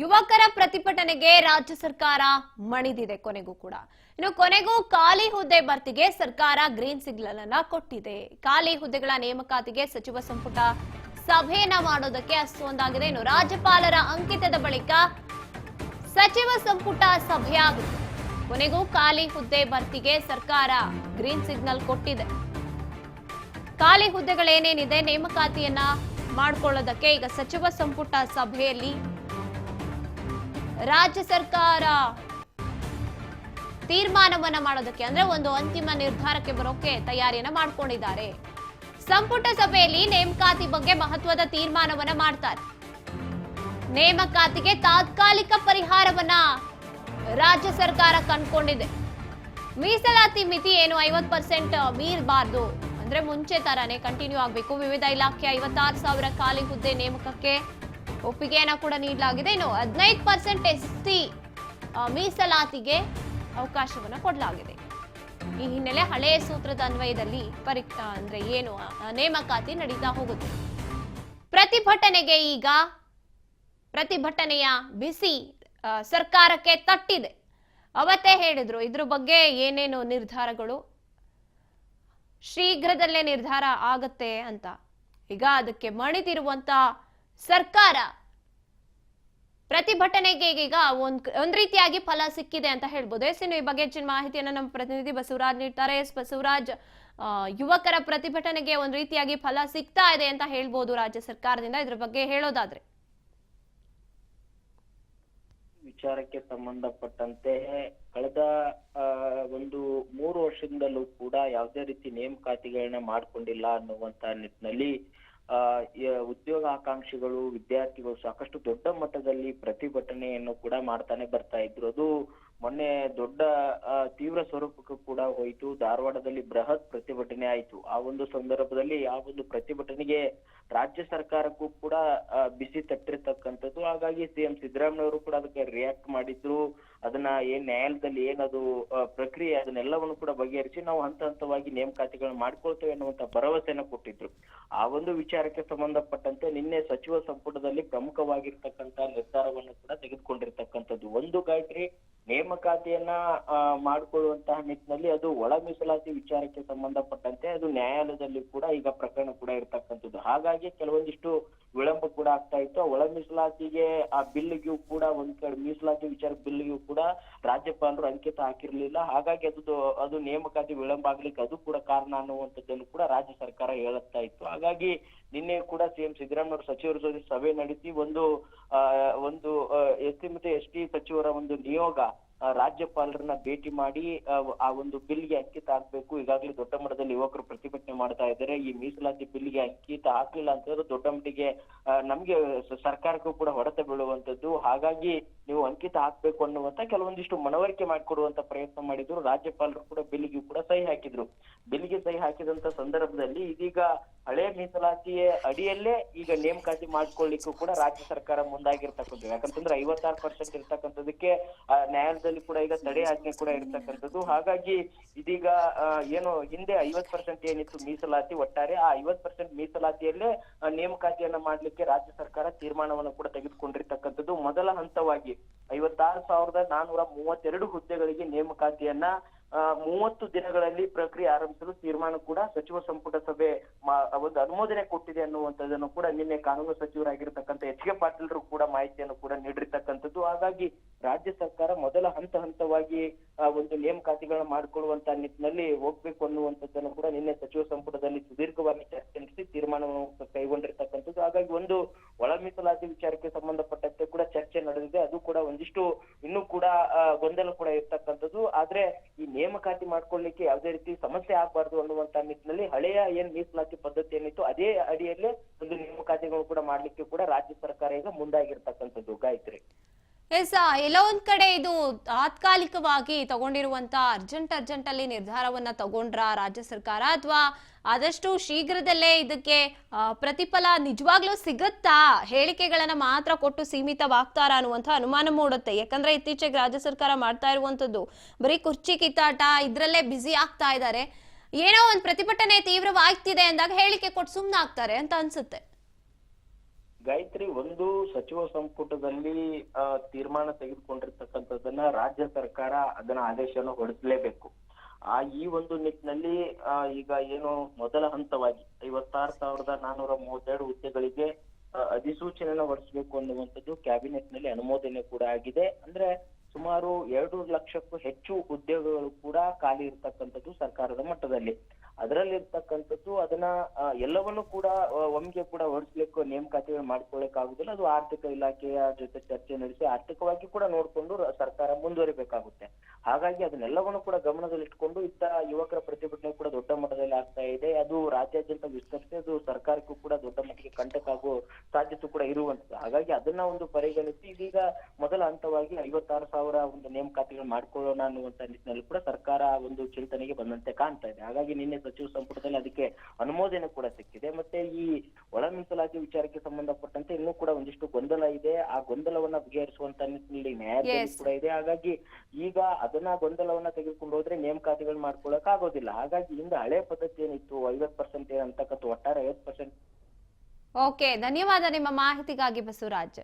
ಯುವಕರ ಪ್ರತಿಭಟನೆಗೆ ರಾಜ್ಯ ಸರ್ಕಾರ ಮಣಿದಿದೆ. ಕೊನೆಗೂ ಖಾಲಿ ಹುದ್ದೆ ಭರ್ತಿಗೆ ಸರ್ಕಾರ ಗ್ರೀನ್ ಸಿಗ್ನಲ್ ಅನ್ನ ಕೊಟ್ಟಿದೆ. ಖಾಲಿ ಹುದ್ದೆಗಳ ನೇಮಕಾತಿಗೆ ಸಚಿವ ಸಂಪುಟ ಸಭೆಯನ್ನ ಮಾಡೋದಕ್ಕೆ ಅಷ್ಟೊಂದಾಗಿದೆ. ಇನ್ನು ರಾಜ್ಯಪಾಲರ ಅಂಕಿತದ ಬಳಿಕ ಸಚಿವ ಸಂಪುಟ ಸಭೆಯಾಗಿದೆ. ಕೊನೆಗೂ ಖಾಲಿ ಹುದ್ದೆ ಭರ್ತಿಗೆ ಸರ್ಕಾರ ಗ್ರೀನ್ ಸಿಗ್ನಲ್ ಕೊಟ್ಟಿದೆ. ಖಾಲಿ ಹುದ್ದೆಗಳೇನೇನಿದೆ ನೇಮಕಾತಿಯನ್ನ ಮಾಡಿಕೊಳ್ಳೋದಕ್ಕೆ ಈಗ ಸಚಿವ ಸಂಪುಟ ಸಭೆಯಲ್ಲಿ ರಾಜ್ಯ ಸರ್ಕಾರ ತೀರ್ಮಾನವನ್ನ ಮಾಡೋದಕ್ಕೆ ಅಂದ್ರೆ ಒಂದು ಅಂತಿಮ ನಿರ್ಧಾರಕ್ಕೆ ಬರೋಕೆ ತಯಾರಿಯನ್ನ ಮಾಡ್ಕೊಂಡಿದ್ದಾರೆ. ಸಂಪುಟ ಸಭೆಯಲ್ಲಿ ನೇಮಕಾತಿ ಬಗ್ಗೆ ಮಹತ್ವದ ತೀರ್ಮಾನವನ್ನ ಮಾಡ್ತಾರೆ. ನೇಮಕಾತಿಗೆ ತಾತ್ಕಾಲಿಕ ಪರಿಹಾರವನ್ನ ರಾಜ್ಯ ಸರ್ಕಾರ ಕಂಡುಕೊಂಡಿದೆ. ಮೀಸಲಾತಿ ಮಿತಿ ಏನು 50% ಮೀರಬಾರ್ದು, ಅಂದ್ರೆ ಮುಂಚೆ ತರಾನೇ ಕಂಟಿನ್ಯೂ ಆಗಬೇಕು. ವಿವಿಧ ಇಲಾಖೆ 56,000 ಖಾಲಿ ಹುದ್ದೆ ನೇಮಕಕ್ಕೆ ಒಪ್ಪಿಗೆಯನ್ನ ಕೂಡ ನೀಡಲಾಗಿದೆ. ಇನ್ನು 15% ಎಸ್ಟಿ ಮೀಸಲಾತಿಗೆ ಅವಕಾಶವನ್ನ ಕೊಡಲಾಗಿದೆ. ಈ ಹಿನ್ನೆಲೆ ಹಳೆಯ ಸೂತ್ರದ ಅನ್ವಯದಲ್ಲಿ ಅಂದ್ರೆ ಏನು ನೇಮಕಾತಿ ನಡೀತಾ ಹೋಗುತ್ತೆ. ಪ್ರತಿಭಟನೆಯ ಬಿಸಿ ಸರ್ಕಾರಕ್ಕೆ ತಟ್ಟಿದೆ. ಅವತ್ತೇ ಹೇಳಿದ್ರು ಇದ್ರ ಬಗ್ಗೆ ಏನೇನು ನಿರ್ಧಾರಗಳು ಶೀಘ್ರದಲ್ಲೇ ನಿರ್ಧಾರ ಆಗತ್ತೆ ಅಂತ. ಈಗ ಅದಕ್ಕೆ ಮಣಿದಿರುವಂತ ಸರ್ಕಾರ ಪ್ರತಿಭಟನೆಗೆ ಈಗ ಒಂದ್ ರೀತಿಯಾಗಿ ಫಲ ಸಿಕ್ಕಿದೆ ಅಂತ ಹೇಳ್ಬೋದು. ಇನ್ನು ಈ ಬಗ್ಗೆ ಹೆಚ್ಚಿನ ಮಾಹಿತಿಯನ್ನು ನಮ್ಮ ಪ್ರತಿನಿಧಿ ಬಸವರಾಜ್ ನೀಡ್ತಾರೆ. ಬಸವರಾಜ್, ಯುವಕರ ಪ್ರತಿಭಟನೆಗೆ ಒಂದ್ ರೀತಿಯಾಗಿ ಫಲ ಸಿಗ್ತಾ ಇದೆ ಅಂತ ಹೇಳ್ಬೋದು ರಾಜ್ಯ ಸರ್ಕಾರದಿಂದ. ಇದ್ರ ಬಗ್ಗೆ ಹೇಳೋದಾದ್ರೆ ವಿಚಾರಕ್ಕೆ ಸಂಬಂಧಪಟ್ಟಂತೆ ಕಳೆದ ಒಂದು 3 ವರ್ಷದಿಂದಲೂ ಕೂಡ ಯಾವುದೇ ರೀತಿ ನೇಮಕಾತಿಗಳನ್ನ ಮಾಡ್ಕೊಂಡಿಲ್ಲ ಅನ್ನುವಂತ ನಿಟ್ಟಿನಲ್ಲಿ ಉದ್ಯೋಗ ಆಕಾಂಕ್ಷಿಗಳು ವಿದ್ಯಾರ್ಥಿಗಳು ಸಾಕಷ್ಟು ದೊಡ್ಡ ಮಟ್ಟದಲ್ಲಿ ಪ್ರತಿಭಟನೆಯನ್ನು ಕೂಡ ಮಾಡ್ತಾನೆ ಬರ್ತಾ ಇದ್ರು. ಅದು ಮೊನ್ನೆ ದೊಡ್ಡ ತೀವ್ರ ಸ್ವರೂಪಕ್ಕೂ ಕೂಡ ಹೋಯಿತು. ಧಾರವಾಡದಲ್ಲಿ ಬೃಹತ್ ಪ್ರತಿಭಟನೆ ಆಯಿತು. ಆ ಒಂದು ಸಂದರ್ಭದಲ್ಲಿ ಆ ಒಂದು ಪ್ರತಿಭಟನೆಗೆ ರಾಜ್ಯ ಸರ್ಕಾರಕ್ಕೂ ಕೂಡ ಬಿಸಿ ತಟ್ಟಿರ್ತಕ್ಕಂಥದ್ದು. ಹಾಗಾಗಿ ಸಿಎಂ ಸಿದ್ದರಾಮಯ್ಯವರು ಕೂಡ ಅದಕ್ಕೆ ರಿಯಾಕ್ಟ್ ಮಾಡಿದ್ರು. ಅದನ್ನ ನ್ಯಾಯಾಲಯದಲ್ಲಿ ಏನದು ಪ್ರಕ್ರಿಯೆ ಅದನ್ನೆಲ್ಲವನ್ನು ಕೂಡ ಬಗೆಹರಿಸಿ ನಾವು ಹಂತ ಹಂತವಾಗಿ ನೇಮಕಾತಿಗಳನ್ನ ಮಾಡ್ಕೊಳ್ತೇವೆ ಅನ್ನುವಂತ ಭರವಸೆಯನ್ನು ಕೊಟ್ಟಿದ್ರು. ಆ ಒಂದು ವಿಚಾರಕ್ಕೆ ಸಂಬಂಧಪಟ್ಟಂತೆ ನಿನ್ನೆ ಸಚಿವ ಸಂಪುಟದಲ್ಲಿ ಪ್ರಮುಖವಾಗಿರ್ತಕ್ಕಂತ ನಿರ್ಧಾರವನ್ನು ಕೂಡ ತೆಗೆದುಕೊಂಡಿರ್ತಕ್ಕಂಥದ್ದು. ಒಂದು ಗಾಯತ್ರಿ ನೇಮಕಾತಿಯನ್ನ ಮಾಡಿಕೊಳ್ಳುವಂತಹ ನಿಟ್ಟಿನಲ್ಲಿ ಅದು ಒಳ ಮೀಸಲಾತಿ ವಿಚಾರಕ್ಕೆ ಸಂಬಂಧಪಟ್ಟಂತೆ ಅದು ನ್ಯಾಯಾಲಯದಲ್ಲಿ ಕೂಡ ಈಗ ಪ್ರಕರಣ ಕೂಡ ಇರ್ತಕ್ಕಂಥದ್ದು. ಹಾಗಾಗಿ ಕೆಲವೊಂದಿಷ್ಟು ವಿಳಂಬ ಕೂಡ ಆಗ್ತಾ ಇತ್ತು. ಒಳ ಮೀಸಲಾತಿಗೆ ಆ ಬಿಲ್ಗೂ ಕೂಡ ಒಂದ್ ಕಡೆ ಮೀಸಲಾತಿ ವಿಚಾರ ಬಿಲ್ಗೂ ಕೂಡ ರಾಜ್ಯಪಾಲರು ಅಂಕಿತ ಹಾಕಿರ್ಲಿಲ್ಲ. ಹಾಗಾಗಿ ಅದು ನೇಮಕಾತಿ ವಿಳಂಬ ಆಗ್ಲಿಕ್ಕೆ ಅದು ಕೂಡ ಕಾರಣ ಅನ್ನುವಂಥದ್ದನ್ನು ಕೂಡ ರಾಜ್ಯ ಸರ್ಕಾರ ಹೇಳುತ್ತಾ ಇತ್ತು. ಹಾಗಾಗಿ ನಿನ್ನೆ ಕೂಡ ಸಿಎಂ ಸಿದ್ದರಾಮಯ್ಯ ಸಚಿವರ ಜೊತೆ ಸಭೆ ನಡೆಸಿ ಒಂದು ಎಸ್ಸಿ ಮತ್ತು ಎಸ್ಟಿ ಸಚಿವರ ಒಂದು ನಿಯೋಗ ರಾಜ್ಯಪಾಲರನ್ನ ಭೇಟಿ ಮಾಡಿ ಆ ಒಂದು ಬಿಲ್ಗೆ ಅಂಕಿತ ಹಾಕ್ಬೇಕು. ಈಗಾಗಲೇ ದೊಡ್ಡ ಮಟ್ಟದಲ್ಲಿ ಯುವಕರು ಪ್ರತಿಭಟನೆ ಮಾಡ್ತಾ ಇದ್ದಾರೆ. ಈ ಮೀಸಲಾತಿ ಬಿಲ್ಗೆ ಅಂಕಿತ ಹಾಕ್ಲಿಲ್ಲ ಅಂತಂದ್ರೆ ದೊಡ್ಡ ಮಟ್ಟಿಗೆ ನಮ್ಗೆ ಸರ್ಕಾರಕ್ಕೂ ಕೂಡ ಹೊಡೆತ ಬೀಳುವಂತದ್ದು. ಹಾಗಾಗಿ ನೀವು ಅಂಕಿತ ಹಾಕ್ಬೇಕು ಅನ್ನುವಂತ ಕೆಲವೊಂದಿಷ್ಟು ಮನವರಿಕೆ ಮಾಡಿಕೊಡುವಂತ ಪ್ರಯತ್ನ ಮಾಡಿದ್ರು. ರಾಜ್ಯಪಾಲರು ಕೂಡ ಬಿಲ್ಗೆ ಕೂಡ ಸಹಿ ಹಾಕಿದ್ರು. ಬಿಲ್ಗೆ ಸಹಿ ಹಾಕಿದಂತ ಸಂದರ್ಭದಲ್ಲಿ ಇದೀಗ ಹಳೆಯ ಮೀಸಲಾತಿಯ ಅಡಿಯಲ್ಲೇ ಈಗ ನೇಮಕಾತಿ ಮಾಡ್ಕೊಳ್ಳಿಕ್ಕೂ ಕೂಡ ರಾಜ್ಯ ಸರ್ಕಾರ ಮುಂದಾಗಿರ್ತಕ್ಕಂಥದ್ದು. ಯಾಕಂತಂದ್ರೆ 56% ಇರ್ತಕ್ಕಂಥದಕ್ಕೆ ನ್ಯಾಯಾಲಯದಲ್ಲಿ ಕೂಡ ಈಗ ತಡೆ ಆಜ್ಞೆ ಕೂಡ ಇರ್ತಕ್ಕಂಥದ್ದು. ಹಾಗಾಗಿ ಇದೀಗ ಏನು ಹಿಂದೆ 50% ಏನಿತ್ತು ಮೀಸಲಾತಿ ಒಟ್ಟಾರೆ ಆ 50% ಮೀಸಲಾತಿಯಲ್ಲೇ ನೇಮಕಾತಿಯನ್ನ ಮಾಡ್ಲಿಕ್ಕೆ ರಾಜ್ಯ ಸರ್ಕಾರ ತೀರ್ಮಾನವನ್ನು ಕೂಡ ತೆಗೆದುಕೊಂಡಿರ್ತಕ್ಕಂಥದ್ದು. ಮೊದಲ ಹಂತವಾಗಿ 56,432 ಹುದ್ದೆಗಳಿಗೆ ನೇಮಕಾತಿಯನ್ನ 30 ದಿನಗಳಲ್ಲಿ ಪ್ರಕ್ರಿಯೆ ಆರಂಭಿಸಲು ತೀರ್ಮಾನ ಕೂಡ ಸಚಿವ ಸಂಪುಟ ಸಭೆ ಒಂದು ಅನುಮೋದನೆ ಕೊಟ್ಟಿದೆ ಅನ್ನುವಂಥದ್ದನ್ನು ಕೂಡ ನಿನ್ನೆ ಕಾನೂನು ಸಚಿವರಾಗಿರ್ತಕ್ಕಂಥ ಎಚ್.ಕೆ. ಪಾಟೀಲ್ರು ಕೂಡ ಮಾಹಿತಿಯನ್ನು ಕೂಡ ನೀಡಿರ್ತಕ್ಕಂಥದ್ದು. ಹಾಗಾಗಿ ರಾಜ್ಯ ಸರ್ಕಾರ ಮೊದಲ ಹಂತವಾಗಿ ಒಂದು ನೇಮಕಾತಿಗಳನ್ನ ಮಾಡಿಕೊಳ್ಳುವಂತ ನಿಟ್ಟಿನಲ್ಲಿ ಹೋಗ್ಬೇಕು ಅನ್ನುವಂಥದ್ದನ್ನು ಕೂಡ ನಿನ್ನೆ ಸಚಿವ ಸಂಪುಟದಲ್ಲಿ ಸುದೀರ್ಘವಾಗಿ ಚರ್ಚೆ ನಡೆಸಿ ತೀರ್ಮಾನವನ್ನು ಕೈಗೊಂಡಿರ್ತಕ್ಕಂಥದ್ದು. ಹಾಗಾಗಿ ಒಂದು ಒಳ ಮೀಸಲಾತಿ ವಿಚಾರಕ್ಕೆ ಸಂಬಂಧಪಟ್ಟಂತೆ ಕೂಡ ಚರ್ಚೆ ನಡೆದಿದೆ. ಅದು ಕೂಡ ಒಂದಿಷ್ಟು ಇನ್ನೂ ಕೂಡ ಗೊಂದಲ ಕೂಡ ಇರ್ತಕ್ಕಂಥದ್ದು. ಆದ್ರೆ ಈ ನೇಮಕಾತಿ ಮಾಡ್ಕೊಳ್ಳಿಕ್ಕೆ ಯಾವುದೇ ರೀತಿ ಸಮಸ್ಯೆ ಆಗ್ಬಾರ್ದು ಅನ್ನುವಂತ ನಿಟ್ಟಿನಲ್ಲಿ ಹಳೆಯ ಏನ್ ಮೀಸಲಾತಿ ಪದ್ಧತಿ ಏನಿತ್ತು ಅದೇ ಅಡಿಯಲ್ಲೇ ಒಂದು ನೇಮಕಾತಿಗಳು ಕೂಡ ಮಾಡ್ಲಿಕ್ಕೆ ಕೂಡ ರಾಜ್ಯ ಸರ್ಕಾರ ಈಗ ಮುಂದಾಗಿರ್ತಕ್ಕಂಥದ್ದು. ಗಾಯತ್ರಿ, ಎಲ್ಲೋ ಒಂದ್ ಕಡೆ ಇದು ತಾತ್ಕಾಲಿಕವಾಗಿ ತಗೊಂಡಿರುವಂತ ಅರ್ಜೆಂಟ್ ಅಲ್ಲಿ ನಿರ್ಧಾರವನ್ನ ತಗೊಂಡ್ರ ರಾಜ್ಯ ಸರ್ಕಾರ, ಅಥವಾ ಆದಷ್ಟು ಶೀಘ್ರದಲ್ಲೇ ಇದಕ್ಕೆ ಪ್ರತಿಫಲ ನಿಜವಾಗ್ಲೂ ಸಿಗುತ್ತಾ? ಹೇಳಿಕೆಗಳನ್ನ ಮಾತ್ರ ಕೊಟ್ಟು ಸೀಮಿತವಾಗ್ತಾರ ಅನ್ನುವಂತ ಅನುಮಾನ ಮೂಡುತ್ತೆ. ಯಾಕಂದ್ರೆ ಇತ್ತೀಚೆಗೆ ರಾಜ್ಯ ಸರ್ಕಾರ ಮಾಡ್ತಾ ಇರುವಂತದ್ದು ಬರೀ ಕುರ್ಚಿ ಕಿತ್ತಾಟ, ಇದ್ರಲ್ಲೇ ಬ್ಯುಸಿ ಆಗ್ತಾ ಇದ್ದಾರೆ. ಏನೋ ಒಂದು ಪ್ರತಿಭಟನೆ ತೀವ್ರವಾಗ್ತಿದೆ ಅಂದಾಗ ಹೇಳಿಕೆ ಕೊಟ್ಟು ಸುಮ್ಮನೆ ಆಗ್ತಾರೆ ಅಂತ ಅನ್ಸುತ್ತೆ. ಗಾಯತ್ರಿ, ಒಂದು ಸಚಿವ ಸಂಪುಟದಲ್ಲಿ ತೀರ್ಮಾನ ತೆಗೆದುಕೊಂಡಿರ್ತಕ್ಕಂಥದ್ದನ್ನ ರಾಜ್ಯ ಸರ್ಕಾರ ಅದನ್ನ ಆದೇಶವನ್ನು ಹೊರಡಿಸಲೇಬೇಕು. ಈ ಒಂದು ನಿಟ್ಟಿನಲ್ಲಿ ಈಗ ಏನು ಮೊದಲ ಹಂತವಾಗಿ 56,432 ಹುದ್ದೆಗಳಿಗೆ ಅಧಿಸೂಚನೆಯನ್ನು ಹೊರಡಿಸಬೇಕು ಅನ್ನುವಂಥದ್ದು ಕ್ಯಾಬಿನೆಟ್ ನಲ್ಲಿ ಅನುಮೋದನೆ ಕೂಡ ಆಗಿದೆ. ಅಂದ್ರೆ ಸುಮಾರು 2 ಲಕ್ಷಕ್ಕೂ ಹೆಚ್ಚು ಉದ್ಯೋಗಗಳು ಕೂಡ ಖಾಲಿ ಇರ್ತಕ್ಕಂಥದ್ದು ಸರ್ಕಾರದ ಮಟ್ಟದಲ್ಲಿ. ಅದರಲ್ಲಿ ಇರ್ತಕ್ಕಂಥದ್ದು ಅದನ್ನ ಎಲ್ಲವನ್ನೂ ಕೂಡ ಒಮ್ಮೆಗೆ ಕೂಡ ಹೊರಡಿಸ್ಲಿಕ್ಕೆ ನೇಮಕಾತಿಗಳು ಮಾಡ್ಕೊಳ್ಳಿಕ್ ಆಗುದಿಲ್ಲ. ಅದು ಆರ್ಥಿಕ ಇಲಾಖೆಯ ಜೊತೆ ಚರ್ಚೆ ನಡೆಸಿ ಆರ್ಥಿಕವಾಗಿ ಕೂಡ ನೋಡ್ಕೊಂಡು ಸರ್ಕಾರ ಮುಂದುವರಿಬೇಕಾಗುತ್ತೆ. ಹಾಗಾಗಿ ಅದನ್ನೆಲ್ಲವನ್ನು ಕೂಡ ಗಮನದಲ್ಲಿಟ್ಕೊಂಡು ಇತ್ತ ಯುವಕರ ಪ್ರತಿಭಟನೆ ಕೂಡ ದೊಡ್ಡ ಮಟ್ಟದಲ್ಲಿ ಆಗ್ತಾ ಇದೆ. ಅದು ರಾಜ್ಯಾದ್ಯಂತ ವಿಸ್ತರಿಸಿ ಅದು ಸರ್ಕಾರಕ್ಕೂ ಕೂಡ ದೊಡ್ಡ ಮಟ್ಟಿಗೆ ಕಂಟಕ ಆಗೋ ಸಾಧ್ಯತೆ ಕೂಡ ಇರುವಂತದ್ದು. ಹಾಗಾಗಿ ಅದನ್ನ ಒಂದು ಪರಿಗಣಿಸಿ ಇದೀಗ ಮೊದಲ ಹಂತವಾಗಿ 56,000 ಒಂದು ನೇಮಕಾತಿಗಳು ಮಾಡ್ಕೊಳ್ಳೋಣ ಅನ್ನುವಂತ ನಿಟ್ಟಿನಲ್ಲಿ ಕೂಡ ಸರ್ಕಾರ ಒಂದು ಚಿಂತನೆಗೆ ಬಂದಂತೆ ಕಾಣ್ತಾ ಇದೆ. ಹಾಗಾಗಿ ನಿನ್ನೆ ಸಚಿವ ಸಂಪುಟದಲ್ಲಿ ಅದಕ್ಕೆ ಅನುಮೋದನೆ ಕೂಡ ಸಿಕ್ಕಿದೆ. ಮತ್ತೆ ಈ ಒಳ ಮೀಸಲಾತಿ ವಿಚಾರಕ್ಕೆ ಸಂಬಂಧಪಟ್ಟಂತೆ ಇನ್ನೂ ಕೂಡ ಒಂದಿಷ್ಟು ಗೊಂದಲ ಇದೆ. ಆ ಗೊಂದಲವನ್ನ ಬಗೆಹರಿಸುವಂತ ನಿಟ್ಟಿನಲ್ಲಿ ನ್ಯಾಯಾಲಯ ಕೂಡ ಇದೆ. ಹಾಗಾಗಿ ಈಗ ಅದನ್ನ ಗೊಂದಲವನ್ನ ತೆಗೆದುಕೊಂಡು ಹೋದ್ರೆ ನೇಮಕಾತಿಗಳು ಮಾಡ್ಕೊಳಕ್ ಆಗೋದಿಲ್ಲ. ಹಾಗಾಗಿ ಹಿಂದೆ ಹಳೆ ಪದ್ಧತಿ ಏನಿತ್ತು 50% ಅಂತಕ್ಕಂಥ ಒಟ್ಟಾರೆ 50%. ಓಕೆ, ಧನ್ಯವಾದ ನಿಮ್ಮ ಮಾಹಿತಿಗಾಗಿ ಬಸವರಾಜ್.